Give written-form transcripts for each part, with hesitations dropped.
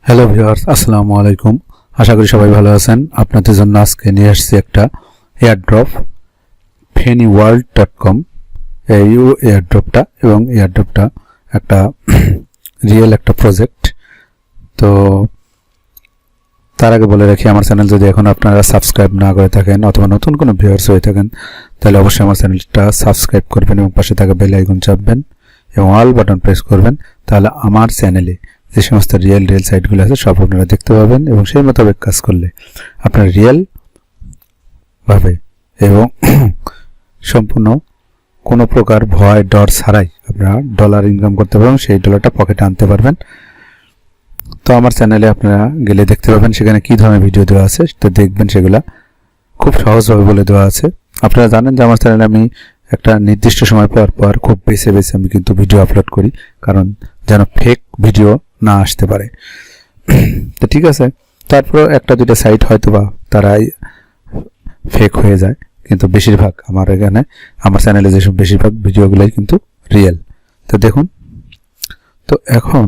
Hello viewers, আসসালামু আলাইকুম। আশা করি সবাই ভালো আছেন। আপনাদের জন্য আজকে নিয়ে আসছি একটা এয়ারড্রপ feniworld.com এই এয়ারড্রপটা, এবং এয়ারড্রপটা একটা রিয়েল একটা প্রজেক্ট। তো তার আগে বলে রাখি, আমার চ্যানেল যদি এখন আপনারা সাবস্ক্রাইব না করে থাকেন অথবা নতুন কোনো ভিউয়ার্স হয়ে থাকেন, তাহলে অবশ্যই আমার চ্যানেলটা সাবস্ক্রাইব করবেন এবং পাশে থাকা বেল আইকন চাপবেন এবং অল বাটন প্রেস করবেন। তাহলে আমার চ্যানেলে যে সমস্ত রিয়েল সাইটগুলো আছে সব আপনারা দেখতে পাবেন এবং সেই মোতাবেক কাজ করলে আপনারা রিয়েল ভাবে এবং সম্পূর্ণ কোনো প্রকার ভয় ডর ছাড়াই আপনারা ডলার ইনকাম করতে পারবেন, সেই ডলারটা পকেটে আনতে পারবেন। তো আমার চ্যানেলে আপনারা গেলে দেখতে পাবেন সেখানে কী ধরনের ভিডিও দেওয়া আছে, তো দেখবেন সেগুলা খুব সহজভাবে বলে দেওয়া আছে। আপনারা জানেন যে আমার চ্যানেলে আমি একটা নির্দিষ্ট সময় পর খুব বেছে আমি কিন্তু ভিডিও আপলোড করি, কারণ যেন ফেক ভিডিও না আসতে পারে। তো ঠিক আছে, তারপর একটা দুইটা সাইট হয়তো বা তারাই ফেক হয়ে যায়, কিন্তু বেশিরভাগ আমার এখানে আমার চ্যানেলে যেসব বেশিরভাগ ভিডিওগুলোই কিন্তু রিয়েল। তো দেখুন, তো এখন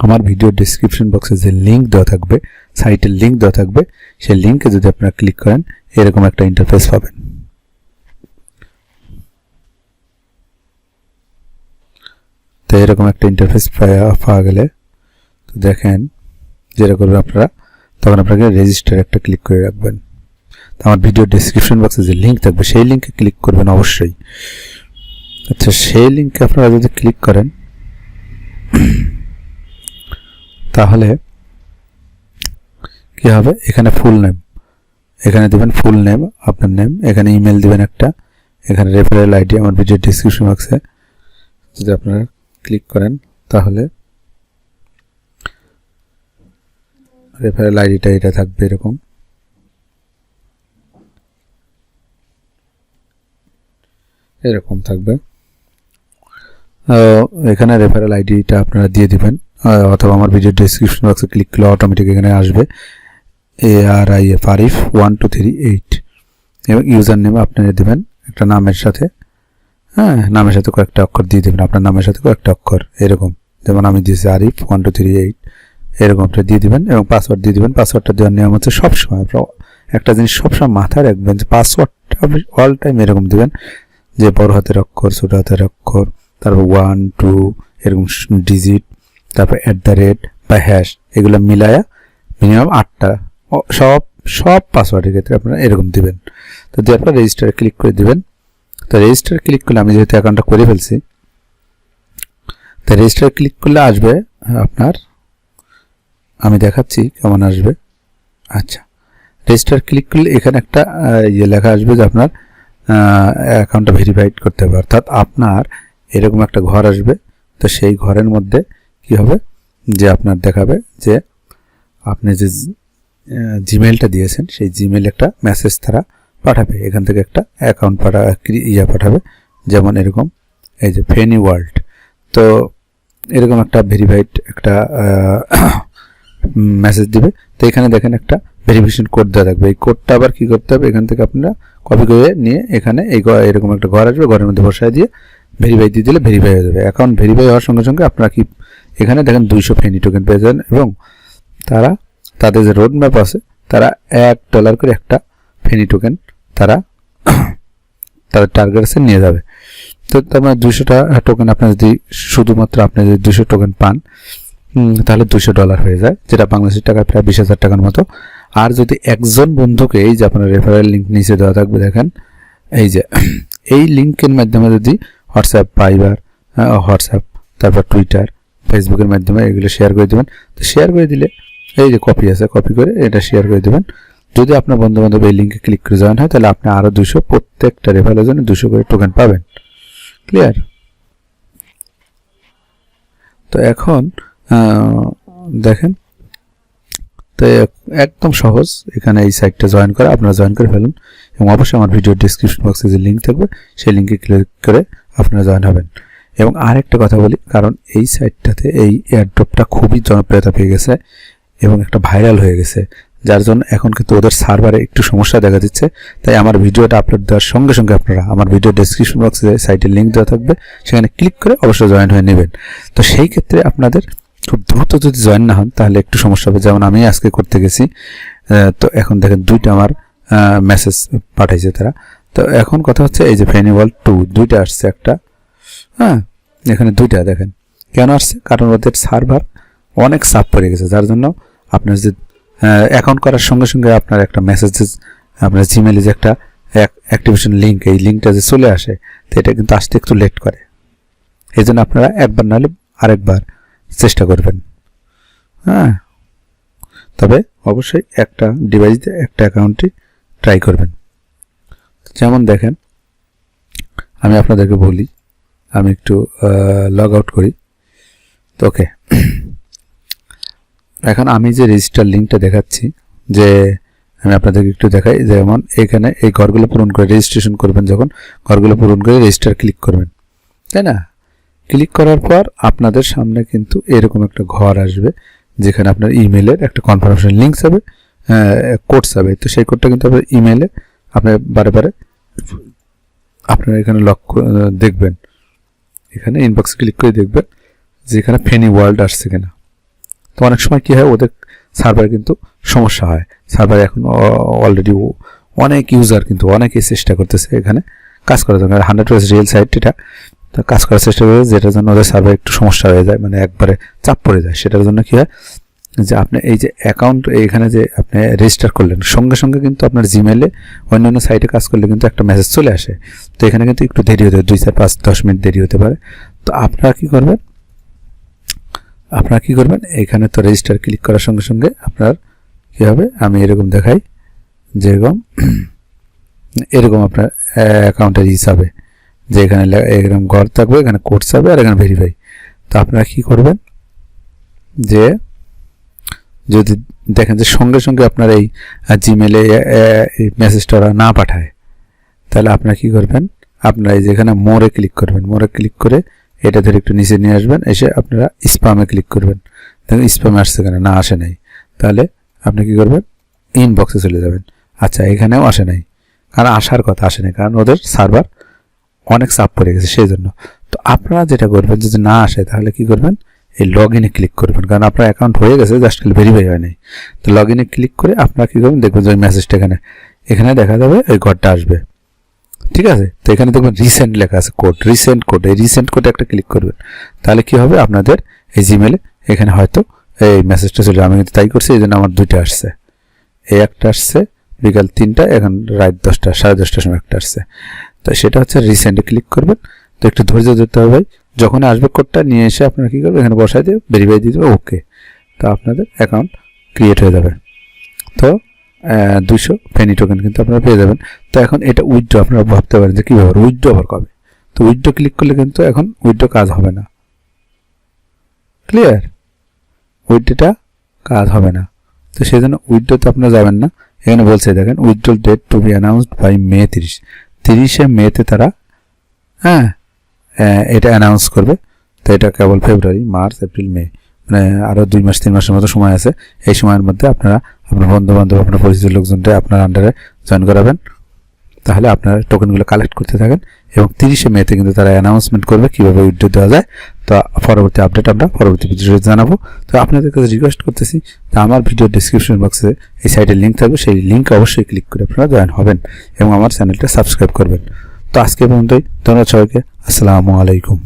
আমার ভিডিও ডেসক্রিপশন বক্সে যে লিঙ্ক দেওয়া থাকবে, সাইটের লিঙ্ক দেওয়া থাকবে, সেই লিঙ্কে যদি আপনারা ক্লিক করেন এরকম একটা ইন্টারফেস পাবেন। তো এরকম একটা ইন্টারফেস পাওয়া গেলে তো দেখেন যেরকম আপনারা তখন আপনাকে রেজিস্টার একটা ক্লিক করে রাখবেন। তো আমার ভিডিও ডেসক্রিপশন বক্সে যে লিঙ্ক থাকবে সেই লিঙ্কে ক্লিক করবেন অবশ্যই। আচ্ছা, সেই লিঙ্কে আপনারা যদি ক্লিক করেন তাহলে কি হবে, এখানে ফুল নেম, এখানে দেবেন ফুল নেম, আপনার নেম, এখানে ইমেল দিবেন একটা, এখানে রেফারেল আইডি আমার ভিডিও ডেসক্রিপশন বক্সে যদি আপনারা ক্লিক করেন তাহলে রেফারেল আইডিটা এটা থাকবে এরকম। থাকবে, এখানে রেফারেল আইডিটা আপনারা দিয়ে দিবেন, অথবা আমার ভিডিও ডেসক্রিপশন বক্সে ক্লিক করলে অটোমেটিক এখানে আসবে ARIF1238 এবং ইউজার নেম আপনারা দেবেন একটা নামের সাথে, নামের সাথে কয়েকটা অক্ষর দিয়ে দেবেন, আপনার নামের সাথে কয়েকটা অক্ষর এরকম, যেমন আমি দিয়েছি ARIF1238 এরকম একটা দিয়ে দিবেন এবং পাসওয়ার্ড দিয়ে দিবেন। পাসওয়ার্ডটা দেওয়ার নিয়ম হচ্ছে সবসময় আপনারা একটা জিনিস সবসময় মাথায় রাখবেন যে পাসওয়ার্ডটা অল টাইম এরকম দেবেন, যে বড় হাতের অক্ষর, ছোট হাতের অক্ষর, তারপর 1 2 এরকম ডিজিট, তারপর @ বা হ্যাশ, এগুলো মিলায়া মিনিমাম 8টা সব পাসওয়ার্ডের ক্ষেত্রে আপনারা এরকম দিবেন। তো দিয়ে আপনারা রেজিস্টারে ক্লিক করে দিবেন। তো রেজিস্টারে ক্লিক করলে আমি যেহেতু অ্যাকাউন্টটা করে ফেলছি, তো রেজিস্টারে ক্লিক করলে আসবে আপনার, আমি দেখাচ্ছি কেমন আসবে। আচ্ছা, রেজিস্টার ক্লিক করলে এখানে একটা লেখা আসবে যে আপনার অ্যাকাউন্টটা ভেরিফাইড করতে হবে, অর্থাৎ আপনার এরকম একটা ঘর আসবে। তো সেই ঘরের মধ্যে কি হবে, যে আপনার দেখাবে যে আপনি যে জিমেলটা দিয়েছেন সেই জিমেল একটা মেসেজ তারা পাঠাবে, এখান থেকে একটা অ্যাকাউন্ট পাঠাবে, যেমন এরকম এই যে ফেনি ওয়ার্ল্ড। তো এরকম একটা ভেরিফাইড একটা মেসেজ দিবে। তো এখানে দেখেন একটা ভেরিফিকেশন কোড দেওয়া থাকবে, এই কোডটা আবার কি করতে হবে, এখান থেকে আপনারা কপি করে নিয়ে এখানে এরকম একটা ঘর আসবে, ঘরের মধ্যে বসায় দিয়ে ভেরিফাই দিয়ে দিলে ভেরিফাই হয়ে যাবে। অ্যাকাউন্ট ভেরিফাই হওয়ার সঙ্গে সঙ্গে আপনারা কি এখানে দেখেন 200 ফেনি টোকেন পেয়ে যাবেন, এবং তাদের যে রোড ম্যাপ আছে তারা $1 করে একটা ফেনি টোকেন তাদের টার্গেট আছে নিয়ে যাবে। তো তার মানে 200টা টোকেন আপনার যদি শুধুমাত্র আপনি যদি 200 টোকেন পান তাহলে $200 হয়ে যায়, যেটা বাংলাদেশের টাকায় প্রায় 20,000 টাকার মতো। আর যদি একজন বন্ধুকে, এই যে আপনার রেফারেল লিঙ্ক নিচে দেওয়া থাকবে দেখেন, এই যে এই লিঙ্কের মাধ্যমে যদি হোয়াটসঅ্যাপ, ভাইবার, হোয়াটসঅ্যাপ, তারপর টুইটার, ফেসবুকের মাধ্যমে এগুলো শেয়ার করে দেবেন। তো শেয়ার করে দিলে এই যে কপি আছে, কপি করে এটা শেয়ার করে দেবেন। যদি আপনার বন্ধুবান্ধব এই লিঙ্কে ক্লিক করে জয়েন হয় তাহলে আপনি আরও 200, প্রত্যেকটা রেফারেলের জন্য 200 করে টোকেন পাবেন। ক্লিয়ার? তো এখন দেখেন, তো একদম সহজ এখানে এই সাইটটা জয়েন করা, আপনারা জয়েন করে ফেলুন এবং অবশ্যই আমার ভিডিও ডেসক্রিপশন বক্সে যে লিঙ্ক থাকবে সেই লিঙ্কে ক্লিক করে আপনারা জয়েন হবেন। এবং আরেকটা কথা বলি, কারণ এই সাইটটাতে এই এয়ারড্রপটা খুবই জনপ্রিয়তা পেয়ে গেছে এবং একটা ভাইরাল হয়ে গেছে, যার জন্য এখন কিন্তু ওদের সার্ভারে একটু সমস্যা দেখা দিচ্ছে। তাই আমার ভিডিওটা আপলোড দেওয়ার সঙ্গে সঙ্গে আপনারা আমার ভিডিও ডেসক্রিপশন বক্সে সাইটের লিঙ্ক দেওয়া থাকবে, সেখানে ক্লিক করে অবশ্যই জয়েন হয়ে নেবেন। তো সেই ক্ষেত্রে আপনাদের খুব দ্রুত যদি জয়েন না হন তাহলে একটু সমস্যা হবে। যেমন আমি আজকে করতে গেছি, তো এখন দেখেন দুইটা আমার মেসেজ পাঠাইছে তারা। তো এখন কথা হচ্ছে এই যে ফেনি ওয়ার্ল্ড 2 দুইটা আসছে, একটা এখানে দুইটা দেখেন কেন আসছে, কারণ ওদের সার্ভার অনেক চাপ পড়ে গেছে, যার জন্য আপনার যে অ্যাকাউন্ট করার সঙ্গে সঙ্গে আপনার একটা মেসেজ, আপনার জিমেলে যে একটা অ্যাক্টিভেশন লিঙ্ক, এই লিঙ্কটা যে চলে আসে, তো এটা কিন্তু আসতে একটু লেট করে। এই জন্য আপনারা একবার নাহলে আরেকবার চেষ্টা করবেন। তবে অবশ্যই একটা ডিভাইসে একটা অ্যাকাউন্টে ট্রাই করবেন। যেমন দেখেন আমি আপনাদেরকে বলি, আমি একটু লগ আউট করি। তো ওকে, এখন আমি যে রেজিস্টার লিঙ্কটা দেখাচ্ছি, যে আমি আপনাদেরকে একটু দেখাই। যেমন এখানে এই ঘরগুলো পূরণ করে রেজিস্ট্রেশন করবেন, যখন ঘরগুলো পূরণ করে রেজিস্টার ক্লিক করবেন, তাই না? ক্লিক করার পর আপনাদের সামনে কিন্তু এরকম একটা ঘর আসবে, যেখানে আপনার ইমেলের একটা কনফার্মেশন লিঙ্ক যাবে, কোড যাবে। তো সেই কোডটা কিন্তু আপনার ইমেলে আপনি বারে বারে আপনারা এখানে লক্ষ্য দেখবেন, এখানে ইনবক্স ক্লিক করে দেখবেন যে এখানে ফেনি ওয়ার্ল্ড আসছে কিনা। তো অনেক সময় কী হয়, ওদের সার্ভারে কিন্তু সমস্যা হয়। সার্ভারে এখন অলরেডি অনেক ইউজার কিন্তু অনেকেই চেষ্টা করতেছে এখানে কাজ করার জন্য। 100% রিয়েল সাইট এটা, তো কাজ করার চেষ্টা করে, যেটার জন্য ওদের সার্ভারে একটু সমস্যা হয়ে যায়, মানে একবারে চাপ পড়ে যায়। সেটার জন্য কী হয় যে আপনি এই যে অ্যাকাউন্ট এখানে যে আপনি রেজিস্টার করলেন, সঙ্গে সঙ্গে কিন্তু আপনার জিমেলে অন্যান্য সাইটে কাজ করলে কিন্তু একটা মেসেজ চলে আসে। তো এখানে কিন্তু একটু দেরি হতে পারে, 2, 4, 5, 10 মিনিট দেরি হতে পারে। তো আপনারা কী করবেন, এখানে তো রেজিস্টার ক্লিক করার সঙ্গে সঙ্গে আপনার কী হবে, আমি এরকম দেখাই, এরকম আপনার অ্যাকাউন্টের হিসাবে যে এখানে এরকম ঘর থাকবে, এখানে কোড যাবে আর এখানে ভেরিফাই। তো আপনারা কী করবেন, যে যদি দেখেন যে সঙ্গে সঙ্গে আপনার এই জিমেলে এই মেসেজটা ওরা না পাঠায়, তাহলে আপনারা কী করবেন, আপনারা এই যেখানে মোরে ক্লিক করবেন, মোরে ক্লিক করে এটা ধরে একটু নিচে নিয়ে আসবেন, এসে আপনারা স্প্যামে ক্লিক করবেন। দেখুন স্প্যামে আসছে কেন, না আসে নাই, তাহলে আপনি কী করবেন, ইনবক্সে চলে যাবেন। আচ্ছা এখানেও আসে নাই, কারণ আসার কথা আসে নাই, কারণ ওদের সার্ভার অনেক চাপ পড়ে গেছে সেই জন্য। তো আপনারা যেটা করবেন, যদি না আসে তাহলে কী করবেন, এই লগ ইনে ক্লিক করবেন, কারণ আপনার অ্যাকাউন্ট হয়ে গেছে, জাস্ট ভেরিফাই হয় নাই। তো লগ ইনে ক্লিক করে আপনারা কী করবেন, দেখবেন যে ওই মেসেজটা এখানে দেখা যাবে, ওই ঘরটা আসবে, ঠিক আছে? তো এখানে দেখবেন রিসেন্ট লেখা আছে, কোড, রিসেন্ট কোড, এই রিসেন্ট কোডে একটা ক্লিক করবেন। তাহলে কি হবে, আপনাদের এই জিমেলে এখানে হয়তো এই মেসেজটা চলে, আমি কিন্তু তাই করছি, এই জন্য আমার 2টা আসছে। এই একটা আসছে বিকাল 3টা, এখন রাত 10টা, 10:30টার সময় একটা আসছে। তো সেটা হচ্ছে রিসেন্টে ক্লিক করবেন। তো একটু ধৈর্য ধরতে হবে ভাই, যখন আসবে কোডটা নিয়ে এসে আপনারা কী করবেন, এখানে বসাই দিয়ে ভেরিফাই দিয়ে দেবে, ওকে। তো আপনাদের অ্যাকাউন্ট ক্রিয়েট হয়ে যাবে। তো 200 ফেনি টোকেন কিন্তু আপনারা পেয়ে যাবেন। তো এখন এটা উইথড্র, আপনারা ভাবতে পারেন যে কীভাবে উইথড্র আবার কবে। তো উইথড্র ক্লিক করলে কিন্তু এখন উইথড্র কাজ হবে না, ক্লিয়ার? উইথড্রটা কাজ হবে না। তো সেই জন্য উইথড্রতে আপনারা যাবেন না। এখানে বলছে দেখেন, withdrawal date to be announced by May 30 মেতে তারা এটা অ্যানাউন্স করবে। তো এটা কেবল ফেব্রুয়ারি, মার্চ, এপ্রিল, মে, মানে আরও 2 মাস 3 মাসের মতো সময় আছে। এই সময়ের মধ্যে আপনারা আপনার বন্ধুবান্ধব, আপনার পরিচিত লোকজনটা আপনার আন্ডারে জয়েন করাবেন, তাহলে আপনারা টোকেনগুলো কালেক্ট করতে থাকেন। এবং 30 মেতে কিন্তু তারা অ্যানাউন্সমেন্ট করবে কীভাবে উইথড্র দেওয়া যায়। তো পরবর্তী আপডেট আমরা পরবর্তী ভিডিওতে জানাবো। তো আপনাদের কাছে রিকোয়েস্ট করতেছি, তো আমার ভিডিও ডিসক্রিপশন বক্সে এই সাইটের লিঙ্ক থাকবে, সেই লিঙ্কে অবশ্যই ক্লিক করে আপনারা জয়েন হবেন এবং আমার চ্যানেলটা সাবস্ক্রাইব করবেন। তো আজকে পর্যন্তই, ধন্যবাদ সবাইকে, আসসালামু আলাইকুম।